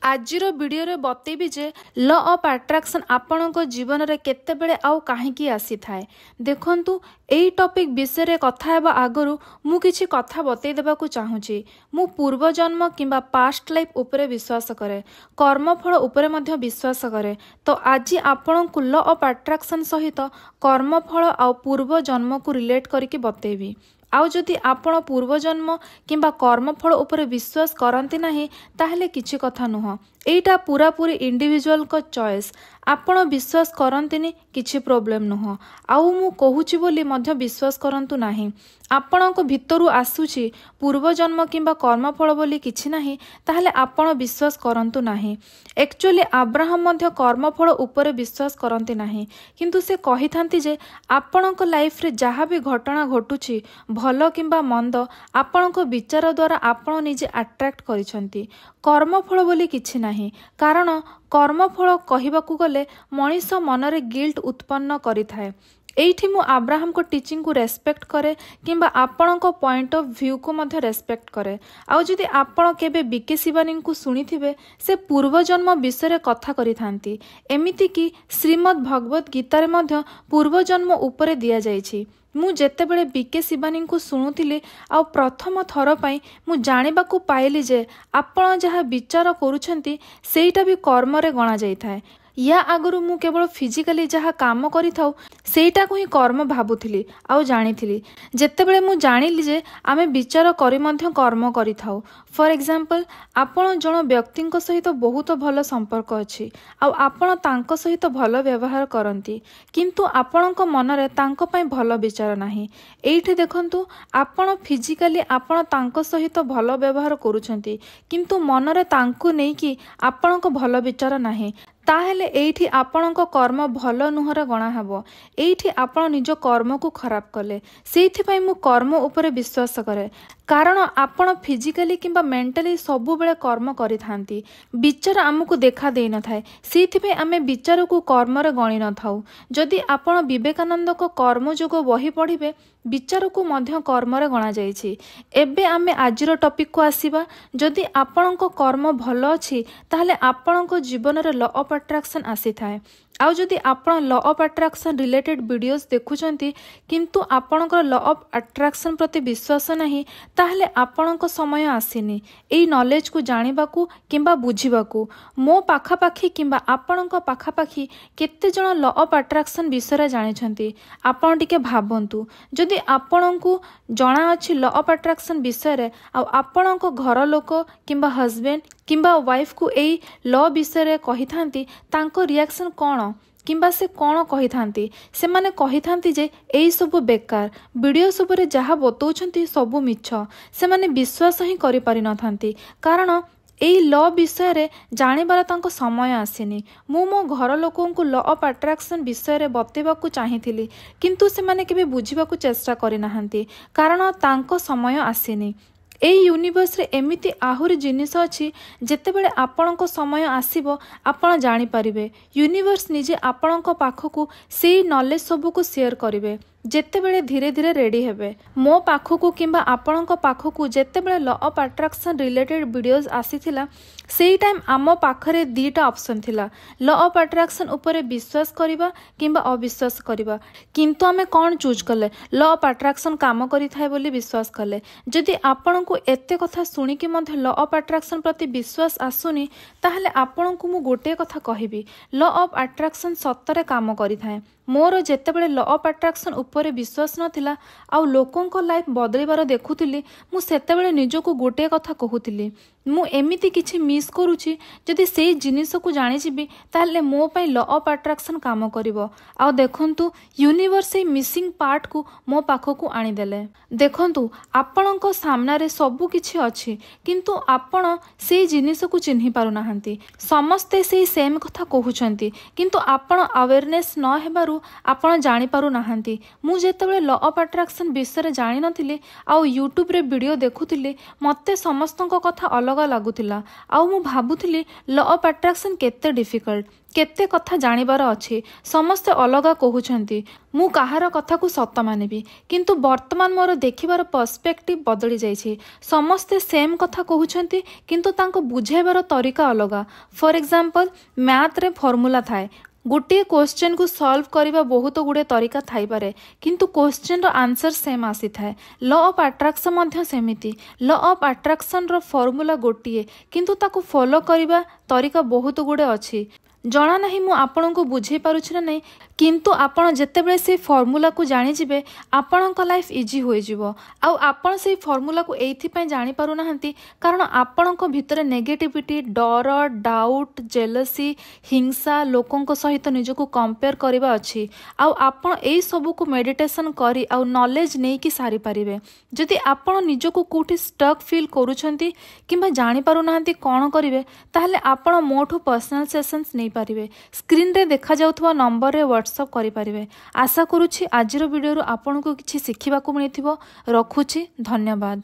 आजिर video रे बतेबी जे law of attraction आपणक जीवन रे केते बेले आउ काहेकी आसी थाए। देखंतु एई टॉपिक विषय रे कथा हेबा आगरु मु किछि कथा बतै देबाकू चाहूची। मु पूर्व जन्म किंबा पास्ट लाइफ उपरे विश्वास करे, कर्मफल उपरे मध्य विश्वास करे। तो आज आपणकू लॉ ऑफ अट्रैक्शन सहित कर्मफल आ पूर्व जन्म को रिलेट करके बतेबी। आउ जदि आपण पूर्व जन्म किंबा कर्मफल उपरे विश्वास करती नाही ताहले किछि कथा नुह। एटा पूरा पूरी इंडिविजुअल को चॉइस। आपण विश्वास करंतिनी किछि प्रॉब्लम नुह। आउ मु कहूची बोली मध्य विश्वास करंतु नाही। आपणक भितरु आसुची पूर्व जन्म किंबा कर्मफल बोली किछि नाही ताहले आपण विश्वास करंतु नाही। एक्चुअली अब्राहम मध्य कर्मफल उपरे विश्वास करंती नाही, किंतु से कहिथांती जे आपणक लाइफ रे जहाँ भी घटना घटुची भल किंबा मंद आपणक विचार द्वारा आपण निजे अट्रैक्ट करिसंती। कर्मफल बोली किछि नाही, कारण कर्मफल कहिबाकू गले मनीष मनरे गिल्ट उत्पन्न करिथाए। एठी मु अब्राहम को टीचिंग को रेस्पेक्ट करे किंबा आपण को पॉइंट ऑफ व्यू को मध्य रेस्पेक्ट करे। आउ जदि आपण केबे बीके शिवानी को सुनिथिबे से पूर्व जन्म विषय रे कथा करिथांती। एमिति कि श्रीमद् भगवत गीता रे मध्य पूर्व जन्म उपरे दिया जायछि। मु जेते बेले बीके शिवानी को सुनुथिली आ प्रथम थर पई मु जानिबाकू पाइली जे आपण जहा विचार करूछंती सेटा भी कर्म रे गणा जाय थाए। या आगरु मु केवल फिजिकली जहाँ काम करी थाउ सेटा को ही कर्म भाबुथिली आउ जानिथिली। जेतेबेले मु जानिली जे आमे विचार करी मध्य कर्म करी थाउ। फॉर एग्जांपल आपण जण व्यक्तिंक सहित बहुत भल संपर्क अछि आउ आपण तांको सहित भल व्यवहार करंती, किंतु आपणक मनरे तांको पई भल विचार नाही। एइठे देखंतु आपण फिजिकली आपण तांको सहित भल व्यवहार करूछंती, किंतु मनरे तांको नै कि आपणक भल विचार नाही। ताहेले एइठी आपणक कर्म भल नुहर गणा हबो। एइठी आपण निज कर्म को खराब कले। सेइथि पई मु कर्म उपरे विश्वास करे, कारण आपण फिजिकली किंबा मेंटली सबु बेले कर्म करि थांती। विचार हमकु देखा देई न थाए, सेइथि पई आमे विचार को कर्म रे गणी न थाउ। जदि आपण विवेकानंद को कर्मयोग बही पढ़िबे विचार को मध्य कर्म रे गणा जायछि। एबे आमे आजिर टॉपिक को आसीबा। जदि आपणक कर्म भल अछि ताहले आपणक जीवन रे लॉ ऑफ अट्रैक्शन आसी थाए। आउ जदि आपण law of attraction related videos देखुचंती किंतु आपणकर लॉ ऑफ अट्रैक्शन प्रति विश्वास नाही ताहले आपणक समय आसीनी एई नॉलेज को जानिबाकू किंबा बुझिबाकू। मो पाखापाखी किंबा आपणक पाखापाखी केते जण लॉ ऑफ अट्रैक्शन विषय जानिछंती आपण टिके भाबंतु। जदि आपणकू जणा अछि लॉ ऑफ अट्रैक्शन विषय रे आ आपणक घर लोक किंबा हस्बैंड किंबा वाइफ को एई लॉ विषय रे कहिथांती तांको रिएक्शन कोन किंबा से कौन कही थांती। से माने कही थांती जे एई सबु बेकार, वीडियो सबरे जहा बतौछंती सबु मिछ। से माने विश्वास ही करि पारि न थांती, कारण एई लॉ विषय रे जानिबार तांको समय आसीनी। मु मो घर लोकों को लॉ ऑफ अट्रैक्शन विषय रे बतेबाकू चाहिथिली, किंतु से माने केबे बुझिबाकू चेष्टा करि नाहंती, कारण तांको समय आसीनी। एई यूनिवर्स रे एमिति आहुरी जिनिस अछि जेतेबेले आपणक समय आसीबो आपण जानि परिबे। यूनिवर्स निजे आपणक पाखकू सेई नॉलेज सबु को शेयर करिवे जेतेबेले धीरे धीरे रेडी हेबे। मो पाखकू किंबा आपणक पाखकू जेतेबेले law of attraction related videos आसीथिला सेई टाइम आमो पाखरे दीटा ऑप्शन थिला, लॉ ऑफ अट्रैक्शन उपरे विश्वास करिबा किंबा अविश्वास करिबा। किंतु आमे कोन चूज कले? लॉ ऑफ अट्रैक्शन काम करि थाए बोली विश्वास कले। जदि आपणकू एते कथा सुनी कि मध्य लॉ ऑफ अट्रैक्शन प्रति विश्वास आसुनी ताहले आपणकू मु गोटे कथा कहिबी, लॉ ऑफ अट्रैक्शन सत्तरे काम करि थाए। मोर जेतेबेले लॉ ऑफ अट्रैक्शन उपरे विश्वास नथिला आउ लोकों लाइफ बदलिबार देखुथिली, मु सेतेबेले निजको गोटे कथा कहूथिली, मु एमिति किछि मिस करूछि जदि सेई जिनिस को जानि जिबी ताहले मो पई लॉ ऑफ अट्रैक्शन काम करिवो। आउ देखंतु यूनिवर्स सेई मिसिंग पार्ट को मो पाखकू आनी देले। देखंतु आपणक सामना रे सबु किछि अछि, किंतु आपण सेई जिनिस को चिन्हि पारु नाहंती। समस्ते सेई सेम कथा कहउछंती, किंतु आपण अवेयरनेस न हेबारु आपण जानि पारु नाहंती। मु जेतेबेले लॉ ऑफ अट्रैक्शन विषय जानि नथिली आउ यूट्यूब रे वीडियो देखुथिली, मते समस्तक कथा अलग लागुथिला आउ आउ मु भाबुथिली लॉ ऑफ अट्रैक्शन केते डिफिकल्ट केते कथा जानिबार अछि समस्ते अलगा कहउछंती मु काहार कथा को सत मानिबी किंतु वर्तमान मोर देखिबार पर्सपेक्टिव बदली जाइछि समस्ते सेम कथा कहउछंती किंतु तांको बुझेबार तरीका अलगा फॉर एग्जांपल मैथ रे फॉर्मूला थाए गोटे क्वेश्चन को सॉल्व करने बहुत गुड़े तरीका थाई पारे किंतु क्वेश्चन रो आंसर सेम आसी थाए लॉ ऑफ अट्रैक्शन मध्य सेमिति लॉ ऑफ अट्रैक्शन रो फॉर्मूला गोटिए किंतु ताको फॉलो करबा तरीका बहुत गुड़े अछि जना नहीं मु आपन को बुझे पारुछि ना नहीं किंतु आपण जेतेबेले से फॉर्मूला को जानि जिवे आपणक लाइफ इजी होई जिवो आ आपण से फॉर्मूला को एथि पय जानि पारु नाहंती कारण आपणक भितरे नेगेटिविटी डर डाउट जेलसी हिंसा लोकंक सहित निजको कंपेयर करबा अछि आ आपण एई सब को मेडिटेशन करी आ नॉलेज नै कि सारी परिबे जदि आपण निजको कोठी स्टक फील करूछंती किबा जानि पारु नाहंती कोन करिवे ताहले आपण मोठो पर्सनल सेशंस नै पारिबे स्क्रीन रे देखा जाउथवा नंबर रे व्हाट्सएप करि पारिबे आशा करूछि आजिरो वीडियो रो आपन को किछि सिखिबा को मिलिथिबो रखुछि धन्यवाद।